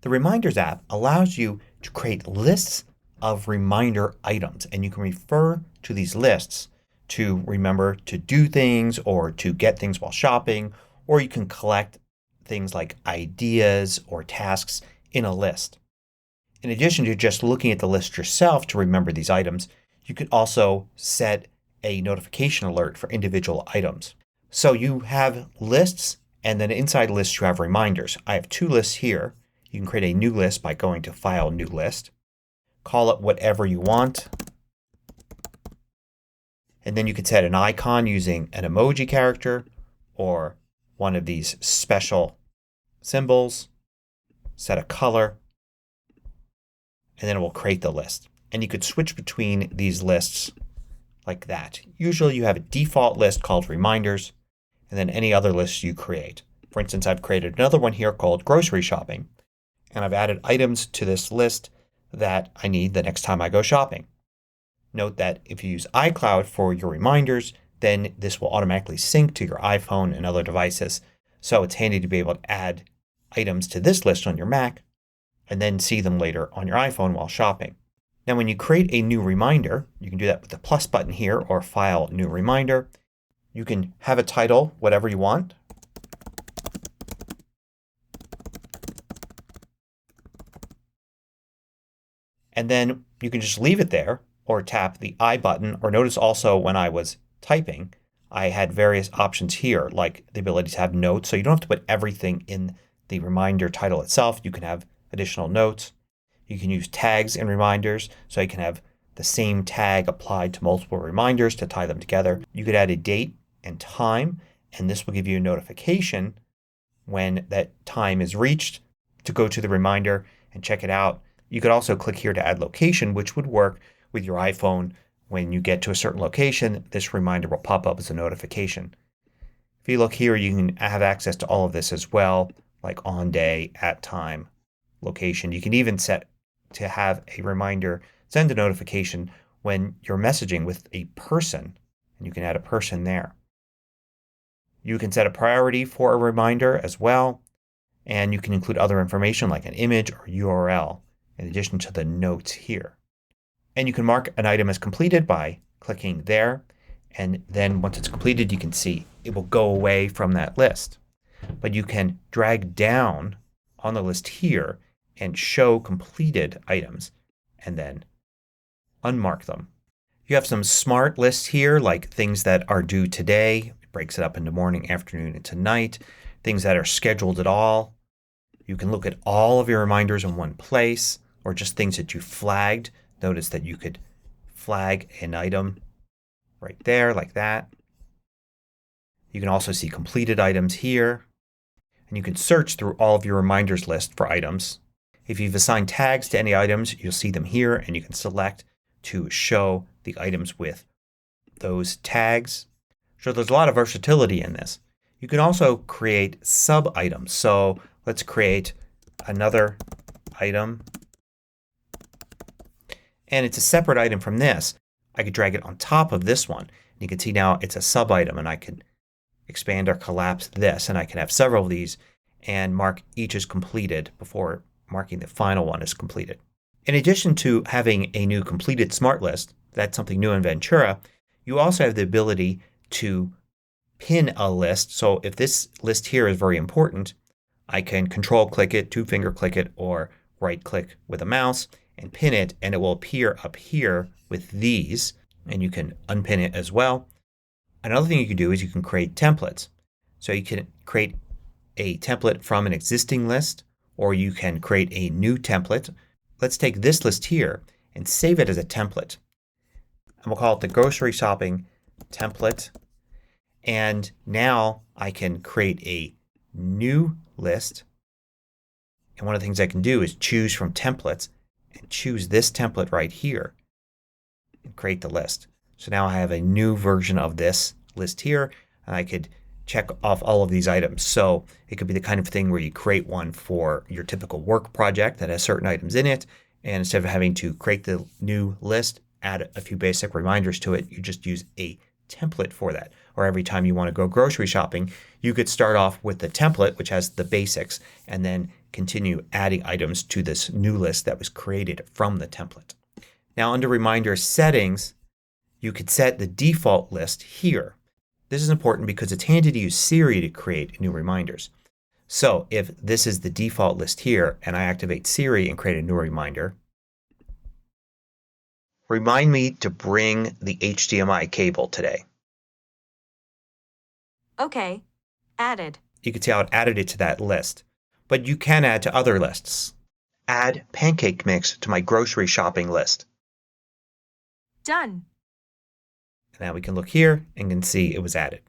The Reminders app allows you to create lists of reminder items, and you can refer to these lists to remember to do things or to get things while shopping, or you can collect things like ideas or tasks in a list. In addition to just looking at the list yourself to remember these items, you can also set a notification alert for individual items. So you have lists, and then inside lists you have reminders. I have two lists here. You can create a new list by going to File, New List. Call it whatever you want. And then you can set an icon using an emoji character or one of these special symbols. Set a color. And then it will create the list. And you could switch between these lists like that. Usually you have a default list called Reminders and then any other lists you create. For instance, I've created another one here called Grocery Shopping. And I've added items to this list that I need the next time I go shopping. Note that if you use iCloud for your reminders, then this will automatically sync to your iPhone and other devices. So it's handy to be able to add items to this list on your Mac and then see them later on your iPhone while shopping. Now when you create a new reminder, you can do that with the plus button here or File, New Reminder. You can have a title, whatever you want. And then you can just leave it there or tap the I button. Or notice also when I was typing I had various options here like the ability to have notes. So you don't have to put everything in the reminder title itself. You can have additional notes. You can use tags in reminders so you can have the same tag applied to multiple reminders to tie them together. You could add a date and time, and this will give you a notification when that time is reached to go to the reminder and check it out. You could also click here to add location, which would work with your iPhone. When you get to a certain location, this reminder will pop up as a notification. If you look here, you can have access to all of this as well, like on day, at time, location. You can even set to have a reminder send a notification when you're messaging with a person, and you can add a person there. You can set a priority for a reminder as well, and you can include other information like an image or URL in addition to the notes here. And you can mark an item as completed by clicking there, and then once it's completed you can see it will go away from that list. But you can drag down on the list here and show completed items and then unmark them. You have some smart lists here like things that are due today. It breaks it up into morning, afternoon, and tonight. Things that are scheduled at all. You can look at all of your reminders in one place or just things that you flagged. Notice that you could flag an item right there like that. You can also see completed items here. And you can search through all of your reminders list for items. If you've assigned tags to any items, you'll see them here and you can select to show the items with those tags. So there's a lot of versatility in this. You can also create sub-items. So let's create another item. And it's a separate item from this. I could drag it on top of this one. You can see now it's a sub-item and I can expand or collapse this and I can have several of these and mark each as completed before marking the final one as completed. In addition to having a new completed smart list, that's something new in Ventura, you also have the ability to pin a list. So if this list here is very important, I can control click it, two finger click it, or right click with a mouse and pin it, and it will appear up here with these, and you can unpin it as well. Another thing you can do is you can create templates. So you can create a template from an existing list or you can create a new template. Let's take this list here and save it as a template. And we'll call it the grocery shopping template. And now I can create a new list. And one of the things I can do is choose from templates and choose this template right here and create the list. So now I have a new version of this list here and I could check off all of these items. So it could be the kind of thing where you create one for your typical work project that has certain items in it, and instead of having to create the new list, add a few basic reminders to it, you just use a template for that. Or every time you want to go grocery shopping, you could start off with the template which has the basics and then continue adding items to this new list that was created from the template. Now under Reminder Settings you could set the default list here. This is important because it's handy to use Siri to create new reminders. So if this is the default list here and I activate Siri and create a new reminder, remind me to bring the HDMI cable today. Okay. Added. You can see how it added it to that list. But you can add to other lists. Add pancake mix to my grocery shopping list. Done. Now we can look here and can see it was added.